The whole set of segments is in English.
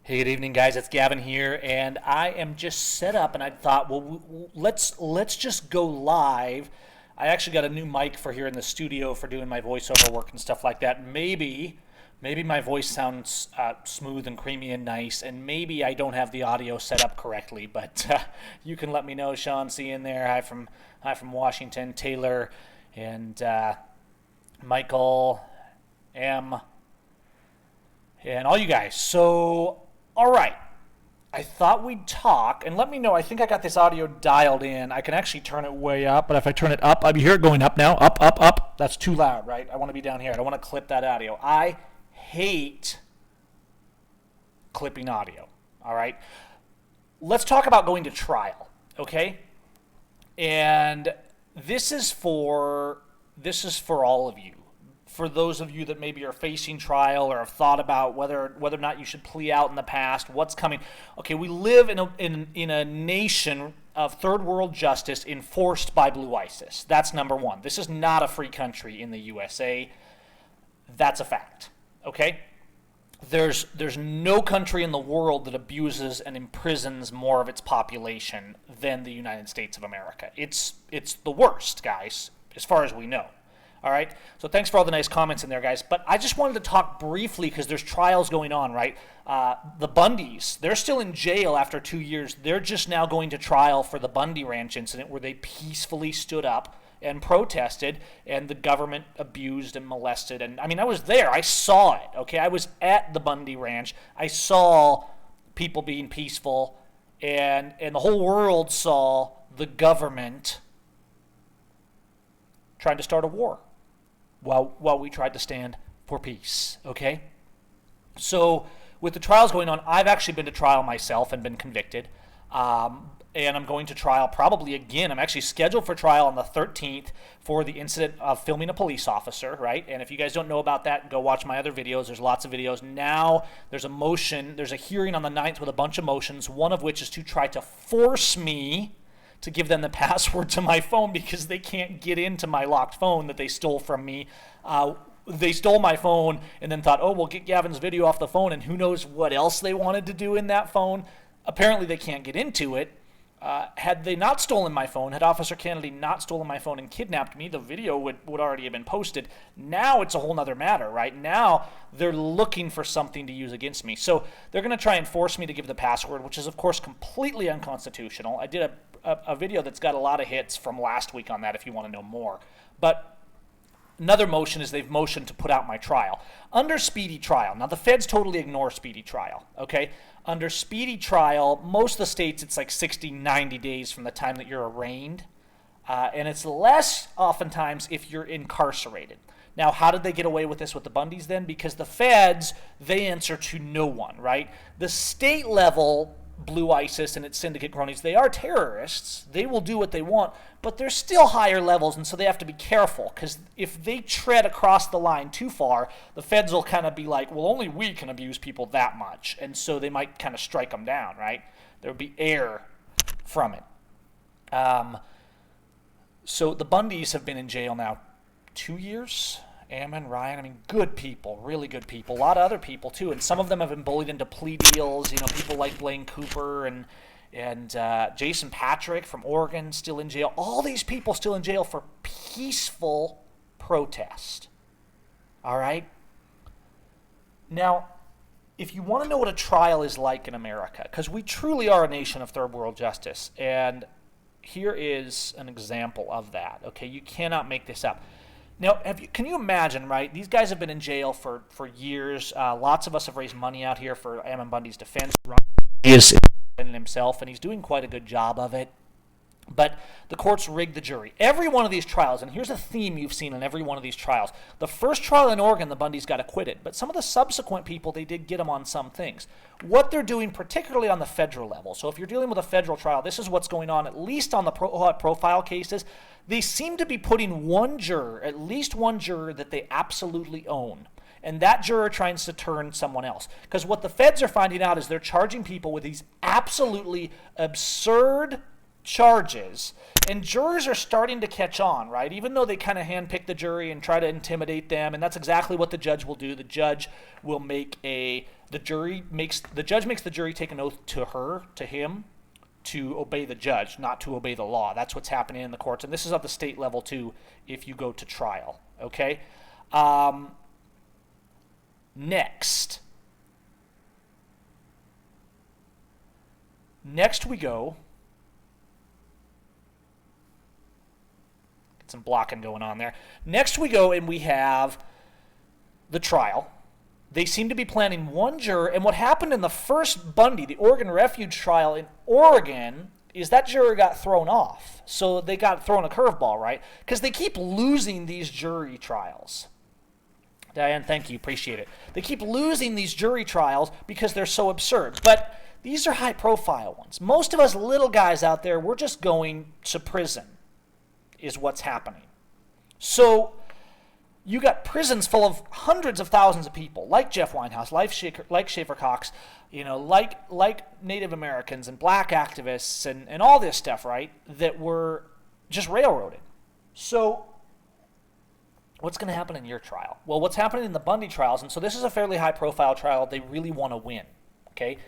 Hey, good evening, guys. It's Gavin here, and I am just set up. And I thought, well, let's just go live. I actually got a new mic for here in the studio for doing my voiceover work and stuff like that. Maybe my voice sounds smooth and creamy and nice, and maybe I don't have the audio set up correctly. But you can let me know. Sean C in there. Hi from Washington. Taylor and Michael M and all you guys. So, all right. I thought we'd talk, and let me know. I think I got this audio dialed in. I can actually turn it way up, but if I turn it up, I hear it going up now. Up, up, up. That's too loud, right? I want to be down here. I don't want to clip that audio. I hate clipping audio, all right? Let's talk about going to trial, okay? And this is for all of you. For those of you that maybe are facing trial or have thought about whether or not you should plea out in the past, what's coming. Okay, we live in a nation of third world justice enforced by Blue ISIS. That's number one. This is not a free country in the USA. That's a fact. Okay? There's no country in the world that abuses and imprisons more of its population than the United States of America. It's the worst, guys, as far as we know. All right, so thanks for all the nice comments in there, guys. But I just wanted to talk briefly because there's trials going on, right? The Bundys, they're still in jail after 2 years. They're just now going to trial for the Bundy Ranch incident where they peacefully stood up and protested, and the government abused and molested. And I mean, I was there. I saw it, okay? I was at the Bundy Ranch. I saw people being peaceful, and the whole world saw the government trying to start a war while we tried to stand for peace, okay? So with the trials going on, I've actually been to trial myself and been convicted, and I'm going to trial probably again. I'm actually scheduled for trial on the 13th for the incident of filming a police officer, right? And if you guys don't know about that, go watch my other videos. There's lots of videos. Now there's a hearing on the 9th with a bunch of motions, one of which is to try to force me to give them the password to my phone because they can't get into my locked phone that they stole from me. They stole my phone and then thought, oh, we'll get Gavin's video off the phone, and who knows what else they wanted to do in that phone. Apparently they can't get into it. Had they not stolen my phone, had Officer Kennedy not stolen my phone and kidnapped me, the video would already have been posted. Now it's a whole nother matter, right? Now they're looking for something to use against me. So they're going to try and force me to give the password, which is, of course, completely unconstitutional. I did a video that's got a lot of hits from last week on that if you want to know more. But another motion is they've motioned to put out my trial. Under speedy trial, now the feds totally ignore speedy trial, okay? Under speedy trial, most of the states it's like 60, 90 days from the time that you're arraigned. And it's less oftentimes if you're incarcerated. Now, how did they get away with this with the Bundys then? Because the feds, they answer to no one, right? The state level Blue ISIS and its syndicate cronies, they are terrorists. They will do what they want, but there's still higher levels, and so they have to be careful, because if they tread across the line too far, the feds will kind of be like, well, only we can abuse people that much, and so they might kind of strike them down, right? There would be air from it. So the Bundys have been in jail now 2 years. Ammon, Ryan, I mean, good people, really good people. A lot of other people, too, and some of them have been bullied into plea deals. You know, people like Blaine Cooper and Jason Patrick from Oregon still in jail. All these people still in jail for peaceful protest. All right? Now, if you want to know what a trial is like in America, because we truly are a nation of third world justice, and here is an example of that, okay? You cannot make this up. Now, can you imagine, right? These guys have been in jail for years. Lots of us have raised money out here for Ammon Bundy's defense. He is in himself, and he's doing quite a good job of it. But the courts rigged the jury. Every one of these trials, and here's a theme you've seen in every one of these trials. The first trial in Oregon, the Bundys got acquitted. But some of the subsequent people, they did get them on some things. What they're doing, particularly on the federal level, so if you're dealing with a federal trial, this is what's going on, at least on the profile cases. They seem to be putting at least one juror that they absolutely own. And that juror tries to turn someone else. Because what the feds are finding out is they're charging people with these absolutely absurd charges, and jurors are starting to catch on, right? Even though they kind of handpick the jury and try to intimidate them, and that's exactly what the judge will do. The judge will the judge makes the jury take an oath to him, to obey the judge, not to obey the law. That's what's happening in the courts, and this is at the state level too if you go to trial, okay? Next we go, get some blocking going on there. Next we go and we have the trial. They seem to be planning one juror, and what happened in the first Bundy, the Oregon Refuge trial in Oregon, is that juror got thrown off. So they got thrown a curveball, right? Because they keep losing these jury trials. Diane, thank you, appreciate it. They keep losing these jury trials because they're so absurd. But these are high-profile ones. Most of us little guys out there, we're just going to prison, is what's happening. So you got prisons full of hundreds of thousands of people, like Jeff Winehouse, like Schaefer Cox, like Native Americans and black activists and all this stuff, right, that were just railroaded. So what's going to happen in your trial? Well, what's happening in the Bundy trials, and so this is a fairly high-profile trial. They really want to win, okay?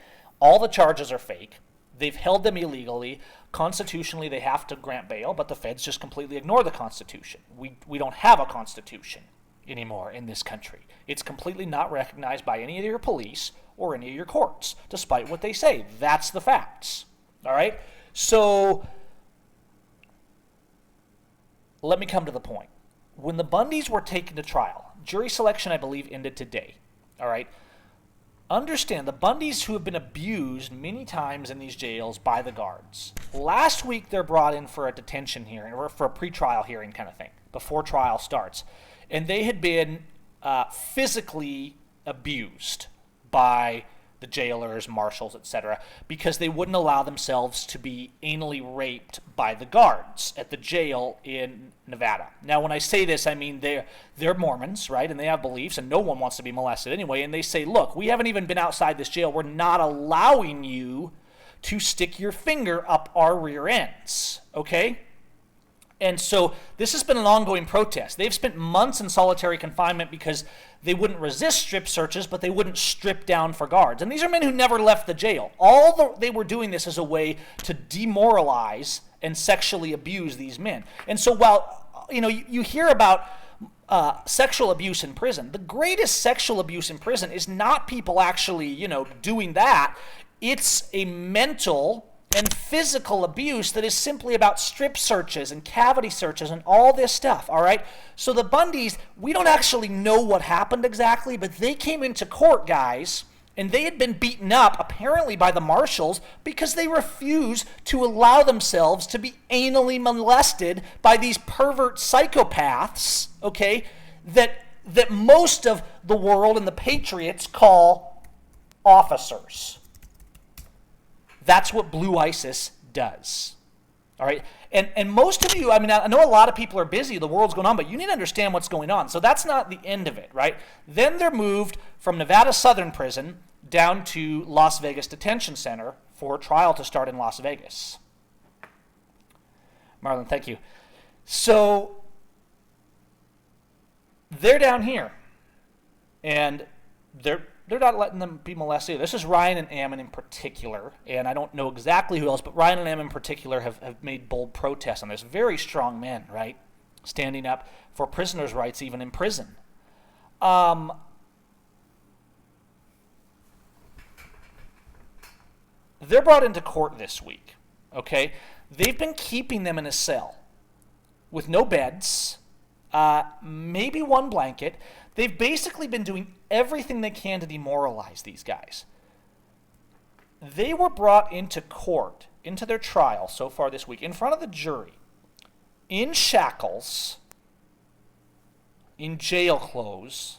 All the charges are fake. They've held them illegally. Constitutionally, they have to grant bail, but the feds just completely ignore the Constitution. We don't have a Constitution anymore in this country. It's completely not recognized by any of your police or any of your courts, despite what they say. That's the facts. All right? So let me come to the point. When the Bundys were taken to trial, jury selection, I believe, ended today. All right? Understand, the Bundys who have been abused many times in these jails by the guards. Last week, they're brought in for a detention hearing, or for a pretrial hearing kind of thing, before trial starts. And they had been physically abused by the jailers, marshals, etc., because they wouldn't allow themselves to be anally raped by the guards at the jail in Nevada. Now, when I say this, I mean they're Mormons, right, and they have beliefs, and no one wants to be molested anyway, and they say, look, we haven't even been outside this jail. We're not allowing you to stick your finger up our rear ends, okay? And so this has been an ongoing protest. They've spent months in solitary confinement because they wouldn't resist strip searches, but they wouldn't strip down for guards. And these are men who never left the jail. They were doing this as a way to demoralize and sexually abuse these men. And so while you hear about sexual abuse in prison, the greatest sexual abuse in prison is not people actually, doing that. It's a mental and physical abuse that is simply about strip searches and cavity searches and all this stuff, all right? So the Bundys, we don't actually know what happened exactly, but they came into court, guys, and they had been beaten up, apparently by the marshals, because they refused to allow themselves to be anally molested by these pervert psychopaths, okay, that most of the world and the patriots call officers. That's what Blue ISIS does, all right? And most of you, I know a lot of people are busy, the world's going on, but you need to understand what's going on. So that's not the end of it, right? Then they're moved from Nevada Southern Prison down to Las Vegas Detention Center for a trial to start in Las Vegas. Marlon, thank you. So they're down here, and they're not letting them be molested. This is Ryan and Ammon in particular, and I don't know exactly who else, but Ryan and Ammon in particular have made bold protests on this. Very strong men, right? Standing up for prisoners' rights even in prison. They're brought into court this week, okay? They've been keeping them in a cell with no beds, maybe one blanket. They've basically been doing everything they can to demoralize these guys. They were brought into court, into their trial so far this week, in front of the jury, in shackles, in jail clothes,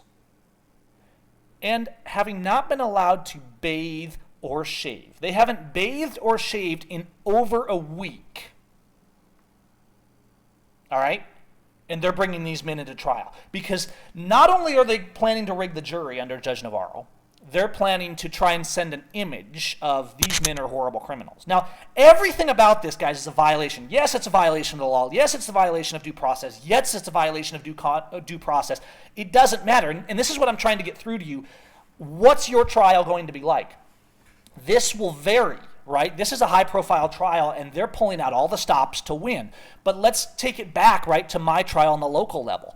and having not been allowed to bathe or shave. They haven't bathed or shaved in over a week. All right? And they're bringing these men into trial. Because not only are they planning to rig the jury under Judge Navarro, they're planning to try and send an image of these men are horrible criminals. Now, everything about this, guys, is a violation. Yes, it's a violation of the law. Yes, it's a violation of due process. Yes, it's a violation of due process. It doesn't matter. And this is what I'm trying to get through to you. What's your trial going to be like? This will vary, right? This is a high-profile trial, and they're pulling out all the stops to win. But let's take it back, right, to my trial on the local level.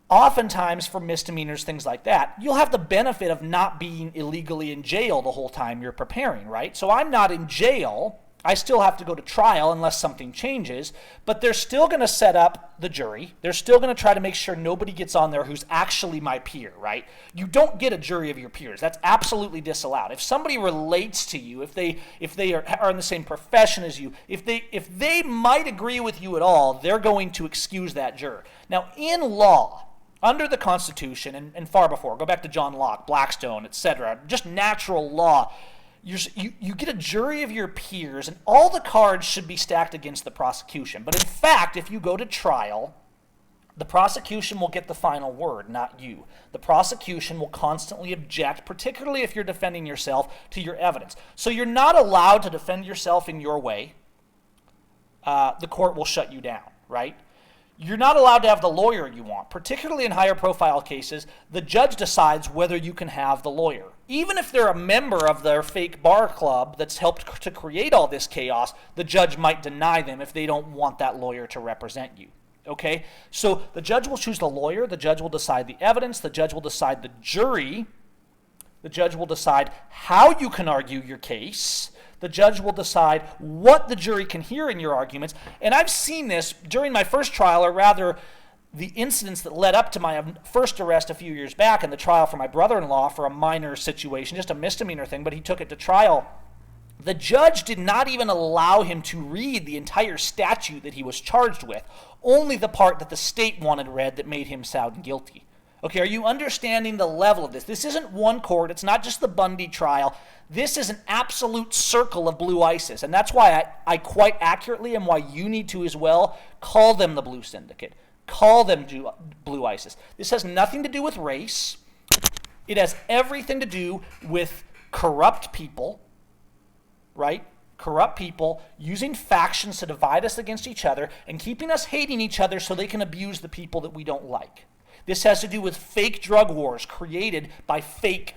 Oftentimes, for misdemeanors, things like that, you'll have the benefit of not being illegally in jail the whole time you're preparing, right? So I'm not in jail. I still have to go to trial unless something changes, but they're still going to set up the jury. They're still going to try to make sure nobody gets on there who's actually my peer, right? You don't get a jury of your peers. That's absolutely disallowed. If somebody relates to you, if they are in the same profession as you, if they might agree with you at all, they're going to excuse that juror. Now, in law, under the Constitution and far before, go back to John Locke, Blackstone, etc., just natural law, you get a jury of your peers, and all the cards should be stacked against the prosecution. But in fact, if you go to trial, the prosecution will get the final word, not you. The prosecution will constantly object, particularly if you're defending yourself, to your evidence. So you're not allowed to defend yourself in your way. The court will shut you down, right? You're not allowed to have the lawyer you want. Particularly in higher profile cases, the judge decides whether you can have the lawyer. Even if they're a member of their fake bar club that's helped to create all this chaos, the judge might deny them if they don't want that lawyer to represent you. Okay? So the judge will choose the lawyer, the judge will decide the evidence, the judge will decide the jury, the judge will decide how you can argue your case. The judge will decide what the jury can hear in your arguments. And I've seen this during my first trial, or rather the incidents that led up to my first arrest a few years back and the trial for my brother-in-law for a minor situation, just a misdemeanor thing, but he took it to trial. The judge did not even allow him to read the entire statute that he was charged with, only the part that the state wanted read that made him sound guilty. Okay, are you understanding the level of this? This isn't one court. It's not just the Bundy trial. This is an absolute circle of blue ISIS. And that's why I quite accurately, and why you need to as well, call them the Blue Syndicate. Call them blue ISIS. This has nothing to do with race. It has everything to do with corrupt people, right? Corrupt people using factions to divide us against each other and keeping us hating each other so they can abuse the people that we don't like. This has to do with fake drug wars created by fake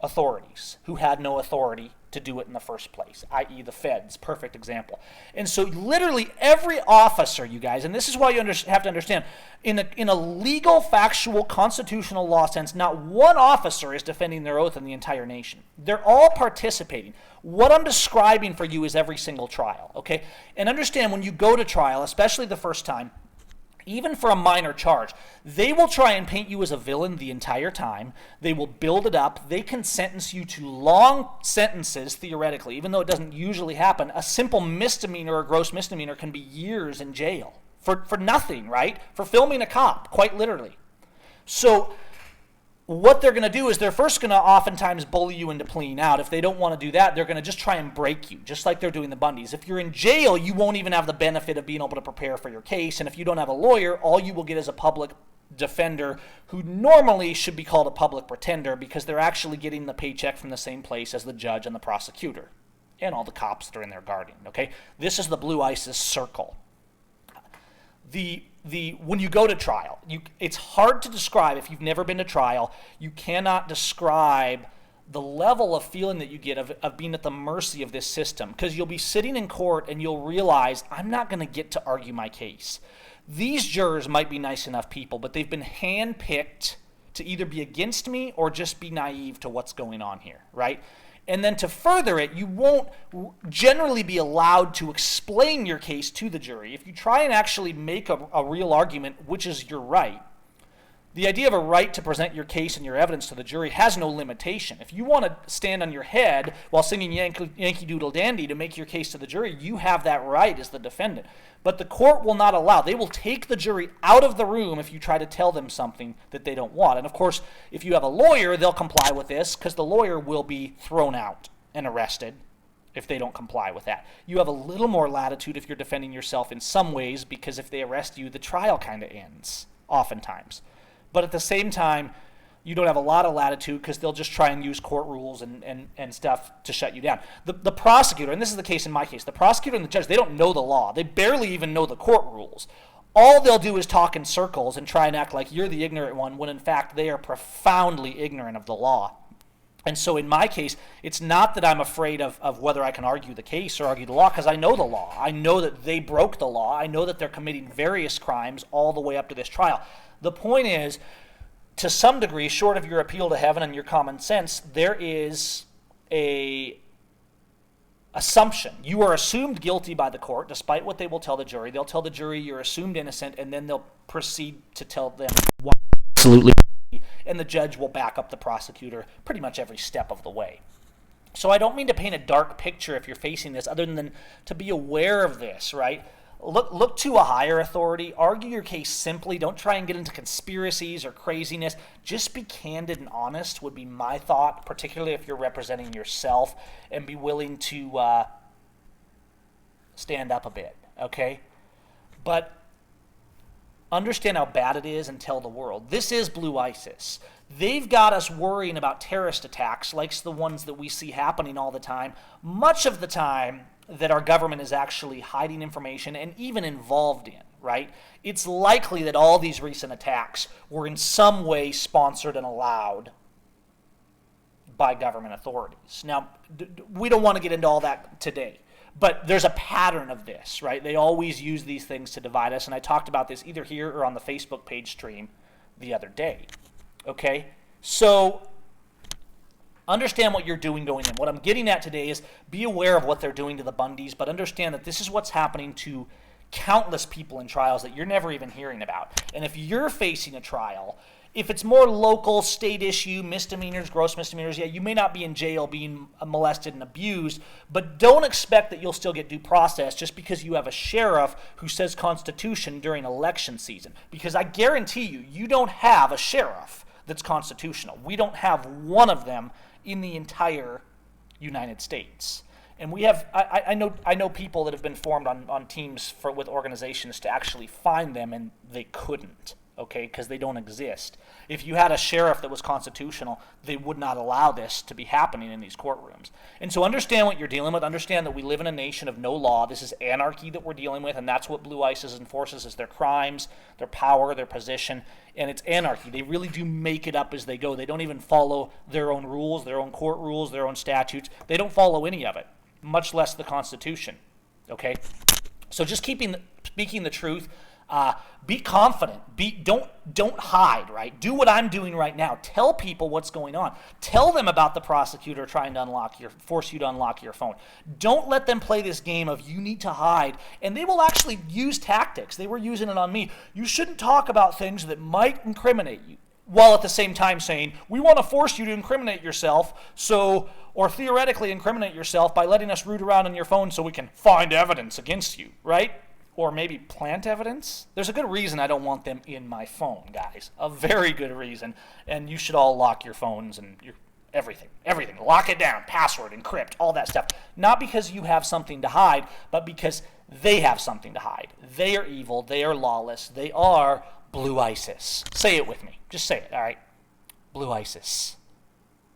authorities who had no authority to do it in the first place, i.e. the feds. Perfect example. And so literally every officer, you guys, and this is why you have to understand, in a legal, factual, constitutional law sense, not one officer is defending their oath in the entire nation. They're all participating. What I'm describing for you is every single trial, okay? And understand, when you go to trial, especially the first time, even for a minor charge, they will try and paint you as a villain the entire time. They will build it up. They can sentence you to long sentences, theoretically, even though it doesn't usually happen. A simple misdemeanor or gross misdemeanor can be years in jail for nothing, right? For filming a cop, quite literally. So what they're going to do is they're first going to oftentimes bully you into pleading out. If they don't want to do that, they're going to just try and break you, just like they're doing the Bundys. If you're in jail, you won't even have the benefit of being able to prepare for your case. And if you don't have a lawyer, all you will get is a public defender who normally should be called a public pretender because they're actually getting the paycheck from the same place as the judge and the prosecutor and all the cops that are in there guarding, okay? This is the blue ISIS circle. When you go to trial, it's hard to describe if you've never been to trial. You cannot describe the level of feeling that you get of being at the mercy of this system, because you'll be sitting in court and you'll realize, I'm not going to get to argue my case. These jurors might be nice enough people, but they've been handpicked to either be against me or just be naive to what's going on here, right? And then to further it, you won't generally be allowed to explain your case to the jury. If you try and actually make a real argument, which is your right, the idea of a right to present your case and your evidence to the jury has no limitation. If you want to stand on your head while singing Yankee Doodle Dandy to make your case to the jury, you have that right as the defendant. But the court will not allow. They will take the jury out of the room if you try to tell them something that they don't want. And of course, if you have a lawyer, they'll comply with this because the lawyer will be thrown out and arrested if they don't comply with that. You have a little more latitude if you're defending yourself in some ways, because if they arrest you, the trial kind of ends, oftentimes. But at the same time, you don't have a lot of latitude because they'll just try and use court rules and stuff to shut you down. The prosecutor, and this is the case in my case, the prosecutor and the judge, they don't know the law. They barely even know the court rules. All they'll do is talk in circles and try and act like you're the ignorant one when in fact they are profoundly ignorant of the law. And so in my case, it's not that I'm afraid of whether I can argue the case or argue the law, because I know the law. I know that they broke the law. I know that they're committing various crimes all the way up to this trial. The point is, to some degree, short of your appeal to heaven and your common sense, there is a assumption. You are assumed guilty by the court, despite what they will tell the jury. They'll tell the jury you're assumed innocent, and then they'll proceed to tell them why absolutely, and the judge will back up the prosecutor pretty much every step of the way. So I don't mean to paint a dark picture if you're facing this, other than to be aware of this, right? Look to a higher authority. Argue your case simply. Don't try and get into conspiracies or craziness. Just be candid and honest would be my thought, particularly if you're representing yourself, and be willing to stand up a bit, okay? But understand how bad it is and tell the world. This is Blue ISIS. They've got us worrying about terrorist attacks like the ones that we see happening all the time. Much of the time that our government is actually hiding information and even involved in, right? It's likely that all these recent attacks were in some way sponsored and allowed by government authorities. Now, we don't want to get into all that today, but there's a pattern of this, right? They always use these things to divide us, and I talked about this either here or on the Facebook page stream the other day, okay? So understand what you're doing going in. What I'm getting at today is be aware of what they're doing to the Bundys, but understand that this is what's happening to countless people in trials that you're never even hearing about. And if you're facing a trial, if it's more local, state issue, misdemeanors, gross misdemeanors, yeah, you may not be in jail being molested and abused, but don't expect that you'll still get due process just because you have a sheriff who says Constitution during election season. Because I guarantee you, you don't have a sheriff that's constitutional. We don't have one of them in the entire United States. And we have, I know people that have been formed on teams with organizations to actually find them, and they couldn't, okay, because they don't exist. If you had a sheriff that was constitutional, they would not allow this to be happening in these courtrooms. And so understand what you're dealing with. Understand that we live in a nation of no law. This is anarchy that we're dealing with, and that's what Blue ISIS enforces, is their crimes, their power, their position, and it's anarchy. They really do make it up as they go. They don't even follow their own rules, their own court rules, their own statutes. They don't follow any of it, much less the Constitution, okay? So just speaking the truth, be confident. Don't hide, right? Do what I'm doing right now. Tell people what's going on. Tell them about the prosecutor trying to force you to unlock your phone. Don't let them play this game of you need to hide, and they will actually use tactics. They were using it on me. You shouldn't talk about things that might incriminate you, while at the same time saying, we want to force you to incriminate yourself, or theoretically incriminate yourself by letting us root around on your phone so we can find evidence against you, right? Or maybe plant evidence. There's a good reason I don't want them in my phone, guys. A very good reason. And you should all lock your phones and everything. Lock it down, password, encrypt, all that stuff. Not because you have something to hide, but because they have something to hide. They are evil. They are lawless. They are Blue ISIS. Say it with me. Just say it, all right? Blue ISIS.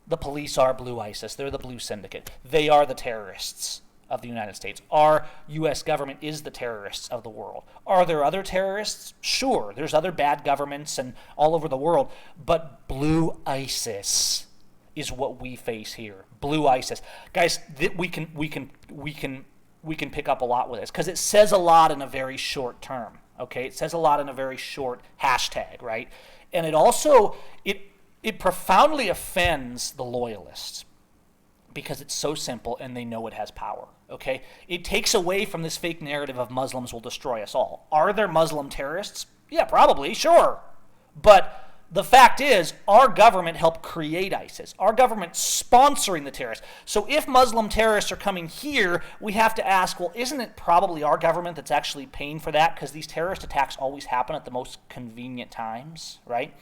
The police are Blue ISIS. They're the Blue Syndicate. They are the terrorists of the United States. Our U.S. government is the terrorists of the world. Are there other terrorists? Sure. There's other bad governments and all over the world. But Blue ISIS is what we face here. Blue ISIS. Guys, we can pick up a lot with this because it says a lot in a very short term. Okay? It says a lot in a very short hashtag, right? And it also, it profoundly offends the loyalists because it's so simple and they know it has power, okay? It takes away from this fake narrative of Muslims will destroy us all. Are there Muslim terrorists? Yeah, probably, sure. But the fact is, our government helped create ISIS. Our government's sponsoring the terrorists. So if Muslim terrorists are coming here, we have to ask, well, isn't it probably our government that's actually paying for that? Because these terrorist attacks always happen at the most convenient times, right?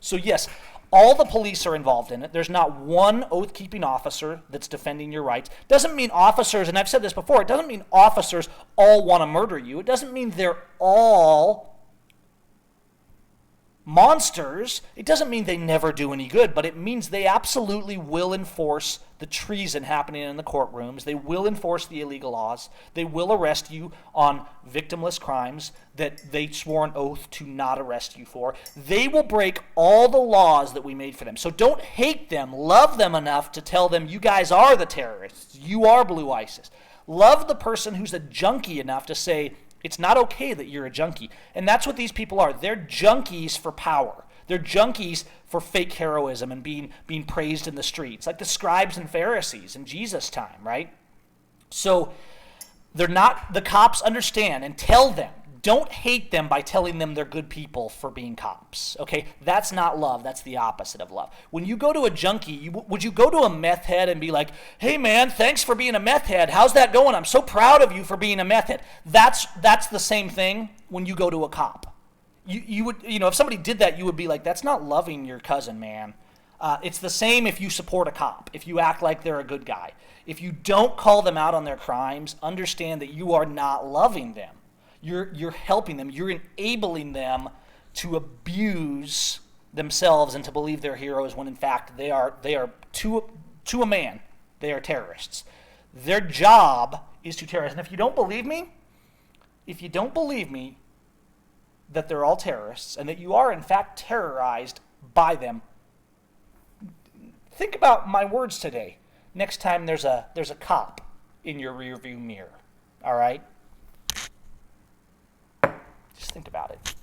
So yes, all the police are involved in it. There's not one oath-keeping officer that's defending your rights. Doesn't mean officers, and I've said this before, it doesn't mean officers all want to murder you. It doesn't mean they're all monsters, it doesn't mean they never do any good, but it means they absolutely will enforce the treason happening in the courtrooms. They will enforce the illegal laws. They will arrest you on victimless crimes that they swore an oath to not arrest you for. They will break all the laws that we made for them. So don't hate them. Love them enough to tell them, you guys are the terrorists. You are Blue ISIS. Love the person who's a junkie enough to say, it's not okay that you're a junkie. And that's what these people are. They're junkies for power. They're junkies for fake heroism and being praised in the streets, like the scribes and Pharisees in Jesus' time, right? So they're not, the cops understand and tell them, don't hate them by telling them they're good people for being cops, okay? That's not love. That's the opposite of love. When you go to a junkie, would you go to a meth head and be like, hey man, thanks for being a meth head. How's that going? I'm so proud of you for being a meth head. That's the same thing when you go to a cop. You would, if somebody did that, you would be like, that's not loving your cousin, man. It's the same if you support a cop, if you act like they're a good guy. If you don't call them out on their crimes, understand that you are not loving them. You're helping them. You're enabling them to abuse themselves and to believe they're heroes when in fact they are to a man, they are terrorists. Their job is to terrorize. And if you don't believe me that they're all terrorists and that you are in fact terrorized by them, think about my words today. Next time there's a cop in your rearview mirror. All right? Just think about it.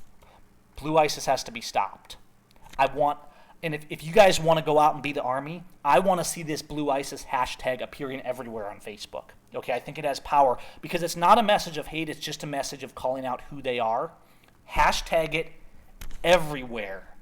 Blue ISIS has to be stopped. And if you guys want to go out and be the army, I want to see this Blue ISIS hashtag appearing everywhere on Facebook. Okay, I think it has power because it's not a message of hate, it's just a message of calling out who they are. Hashtag it everywhere.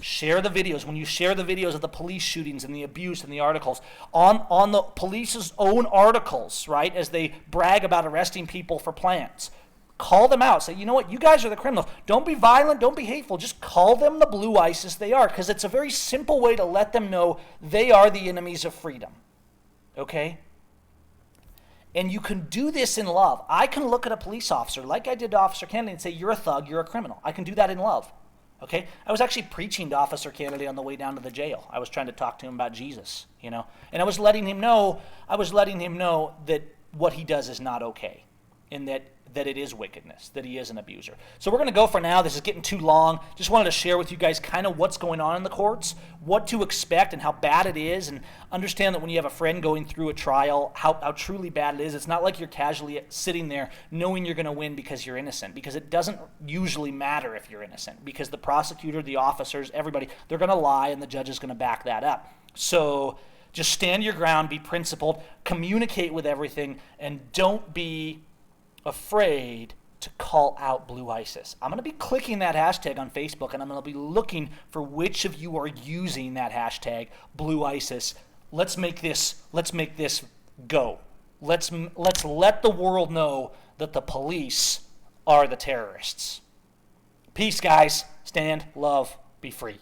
Share the videos. When you share the videos of the police shootings and the abuse and the articles, on the police's own articles, right, as they brag about arresting people for plans, call them out. Say, you know what, you guys are the criminals. Don't be violent, don't be hateful. Just call them the Blue ISIS they are, because it's a very simple way to let them know they are the enemies of freedom. Okay? And you can do this in love. I can look at a police officer, like I did to Officer Kennedy, and say, you're a thug, you're a criminal. I can do that in love. Okay? I was actually preaching to Officer Kennedy on the way down to the jail. I was trying to talk to him about Jesus, and I was letting him know that what he does is not okay, and that it is wickedness, that he is an abuser. So we're going to go for now. This is getting too long. Just wanted to share with you guys kind of what's going on in the courts, what to expect and how bad it is, and understand that when you have a friend going through a trial, how truly bad it is. It's not like you're casually sitting there knowing you're going to win because you're innocent, because it doesn't usually matter if you're innocent, because the prosecutor, the officers, everybody, they're going to lie, and the judge is going to back that up. So just stand your ground, be principled, communicate with everything, and don't be afraid to call out Blue ISIS. I'm going to be clicking that hashtag on Facebook, and I'm going to be looking for which of you are using that hashtag Blue ISIS. Let's make this go. Let's let the world know that the police are the terrorists. Peace, guys. Stand, love, be free.